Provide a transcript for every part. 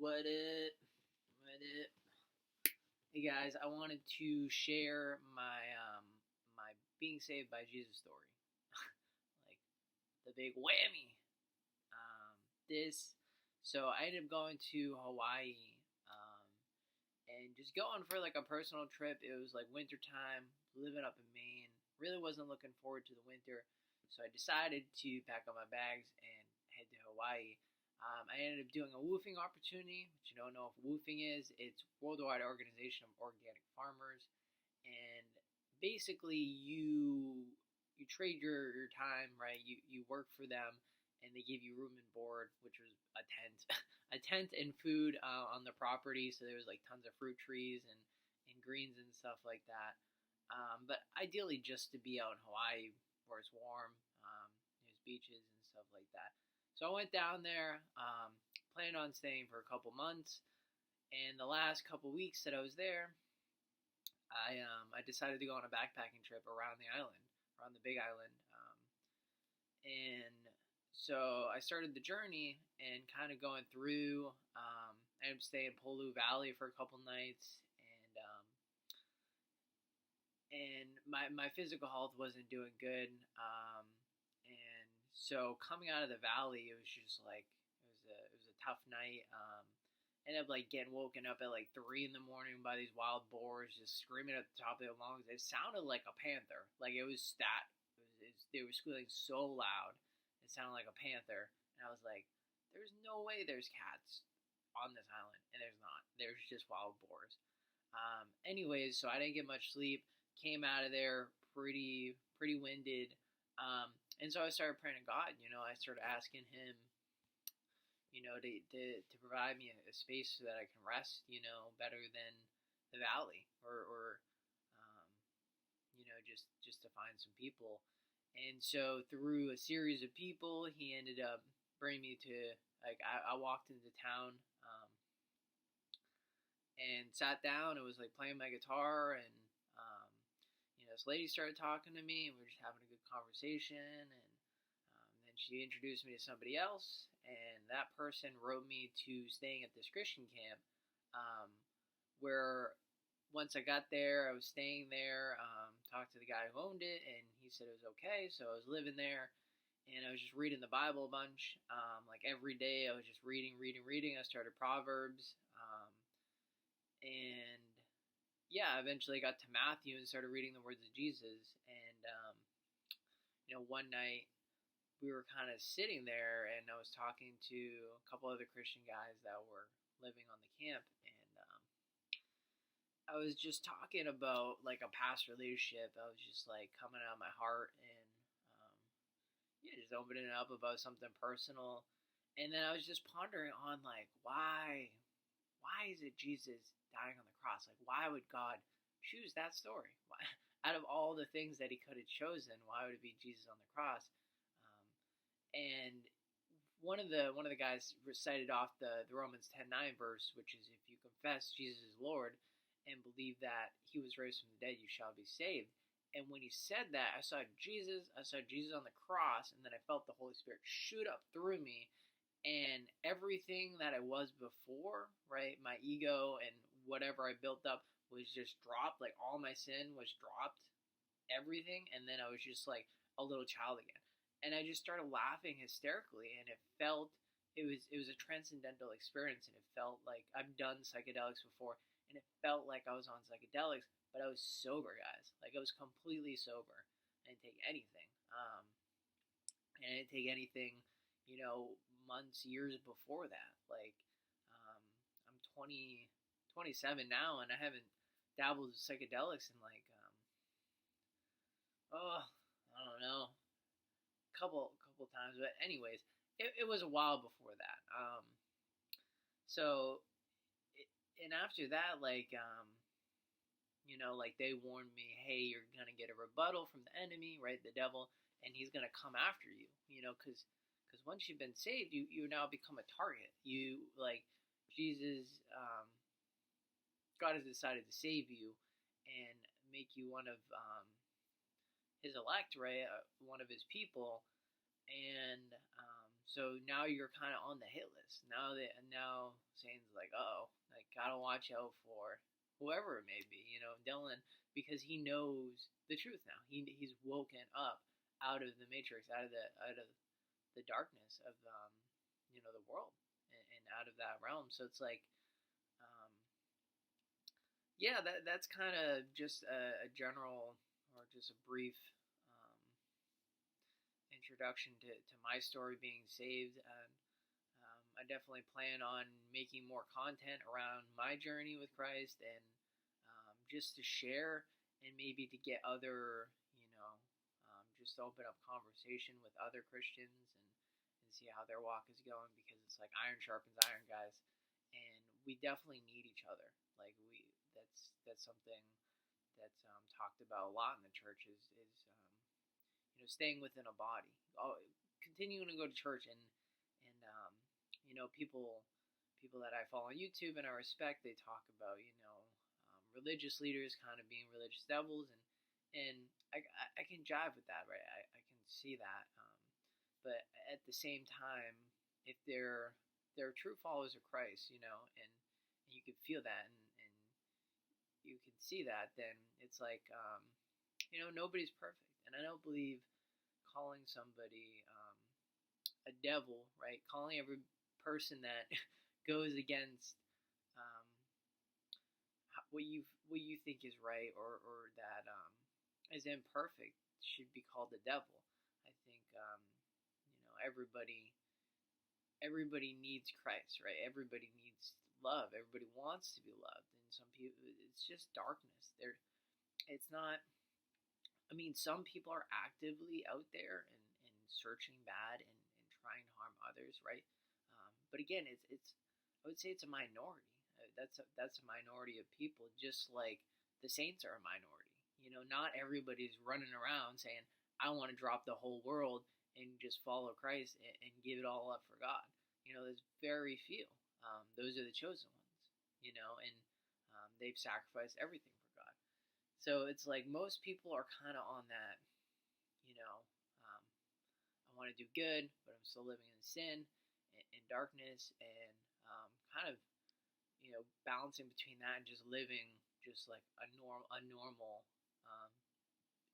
What it? What it? Hey guys, I wanted to share my being saved by Jesus story, like the big whammy. This, so I ended up going to Hawaii, and just going for like a personal trip. It was like winter time, living up in Maine. Really wasn't looking forward to the winter, so I decided to pack up my bags and head to Hawaii. I ended up doing a woofing opportunity, which you don't know if woofing is. It's Worldwide Organization of Organic Farmers, and basically you trade your time, right? You work for them, and they give you room and board, which was a tent, a tent and food on the property. So there was like tons of fruit trees and greens and stuff like that. But ideally, just to be out in Hawaii where it's warm, there's beaches and stuff like that. So I went down there, planned on staying for a couple months, and the last couple weeks that I was there, I decided to go on a backpacking trip around the island, around the Big Island, and so I started the journey and kind of going through. I ended up staying in Polu Valley for a couple nights, and my physical health wasn't doing good, and so coming out of the valley, it was just like it was a tough night. Ended up like getting woken up at like 3 in the morning by these wild boars just screaming at the top of their lungs. It sounded like a panther. Like it was stat. They were squealing so loud. It sounded like a panther. And I was like, there's no way there's cats on this island. And there's not. There's just wild boars. Anyways, so I didn't get much sleep. Came out of there pretty winded. And so I started praying to God. I started asking Him, to provide me a space so that I can rest, better than the valley, or just to find some people. And so through a series of people, He ended up bringing me to, like, I walked into town, and sat down. It was like playing my guitar, and this lady started talking to me, and we were just having a good conversation, and then she introduced me to somebody else, and that person wrote me to staying at this Christian camp, where once I got there, I was staying there, talked to the guy who owned it, and he said it was okay, so I was living there, and I was just reading the Bible a bunch, like every day I was just reading. I started Proverbs, and yeah, I eventually got to Matthew and started reading the words of Jesus, and one night, we were kind of sitting there, and I was talking to a couple other Christian guys that were living on the camp, and I was just talking about like a past relationship. I was just like coming out of my heart, and just opening up about something personal, and then I was just pondering on like why is it Jesus dying on the cross? Like, why would God choose that story? Why, out of all the things that He could have chosen, why would it be Jesus on the cross? And one of the guys recited off the Romans 10:9 verse, which is, if you confess Jesus is Lord and believe that He was raised from the dead, you shall be saved. And when he said that, I saw Jesus on the cross, and then I felt the Holy Spirit shoot up through me, and everything that I was before, right, my ego and whatever I built up was just dropped. Like, all my sin was dropped, everything, and then I was just like a little child again. And I just started laughing hysterically, and it was a transcendental experience, and it felt like I've done psychedelics before, and it felt like I was on psychedelics, but I was sober, guys. Like, I was completely sober. I didn't take anything. And I didn't take anything, months, years before that. Like, I'm 27 now, and I haven't dabbled with psychedelics in like, I don't know, couple times, but anyways, it was a while before that. And after that, like, like, they warned me, hey, you're gonna get a rebuttal from the enemy, right, the devil, and he's gonna come after you, because once you've been saved, you now become a target. You, like, Jesus, God has decided to save you and make you one of His elect, right, one of His people, and So now you're kind of on the hit list. Now Satan's like, oh, like gotta watch out for whoever it may be, Dylan, because he knows the truth now. He's woken up out of the matrix, out of the darkness of the world, and out of that realm. So it's like, um, yeah, that's kind of just a general, or just a brief introduction to my story being saved. And I definitely plan on making more content around my journey with Christ, and just to share, and maybe to get other, just open up conversation with other Christians, and see how their walk is going, because it's like iron sharpens iron, guys, and we definitely need each other. Like that's something that's talked about a lot in the church, is staying within a body, continuing to go to church, and people that I follow on YouTube and I respect, they talk about religious leaders kind of being religious devils, and I can jive with that, right? I can see that, but at the same time, if they're true followers of Christ, and you can feel that, and you can see that, then it's like, nobody's perfect, and I don't believe calling somebody a devil, right? Calling every person that goes against what you think is right, or that is imperfect, should be called the devil. I think everybody needs Christ, right? Everybody needs love. Everybody wants to be loved, and some people, it's just darkness. It's not. I mean, some people are actively out there, and searching bad, and trying to harm others, right? But again, it's I would say it's a minority. That's a minority of people, just like the saints are a minority. Not everybody's running around saying, "I want to drop the whole world and just follow Christ, and give it all up for God." There's very few. Those are the chosen ones. And they've sacrificed everything for God. So it's like most people are kind of on that, I want to do good, but I'm still living in sin, and darkness, and kind of, balancing between that and just living just like a normal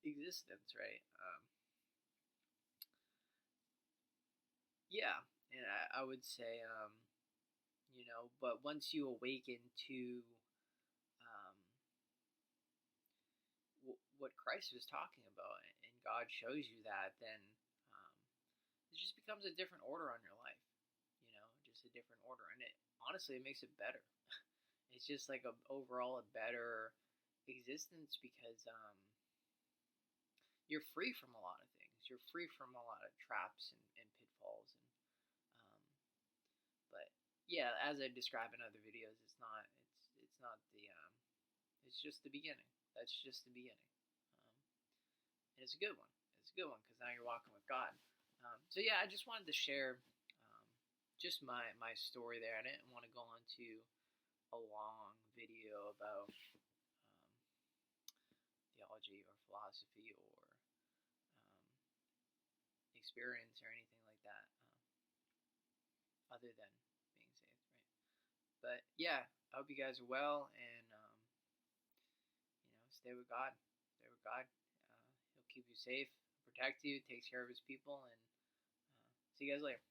existence, right? Yeah, and I would say, but once you awaken to um, what Christ was talking about, and God shows you that, then um, it just becomes a different order on your life. Just a different order, and it makes it better. It's just like overall a better existence, because you're free from a lot of things. You're free from a lot of traps, and pitfalls, um, but yeah, as I describe in other videos, it's not the it's just the beginning. That's just the beginning. And it's a good one. It's a good one, because now you're walking with God. So yeah, I just wanted to share just my story there. I didn't want to go on to a long video about theology or philosophy, or experience, or anything like that, other than being saved, right? But yeah, I hope you guys are well, and stay with God. Stay with God. He'll keep you safe, protect you, takes care of His people, and see you guys later.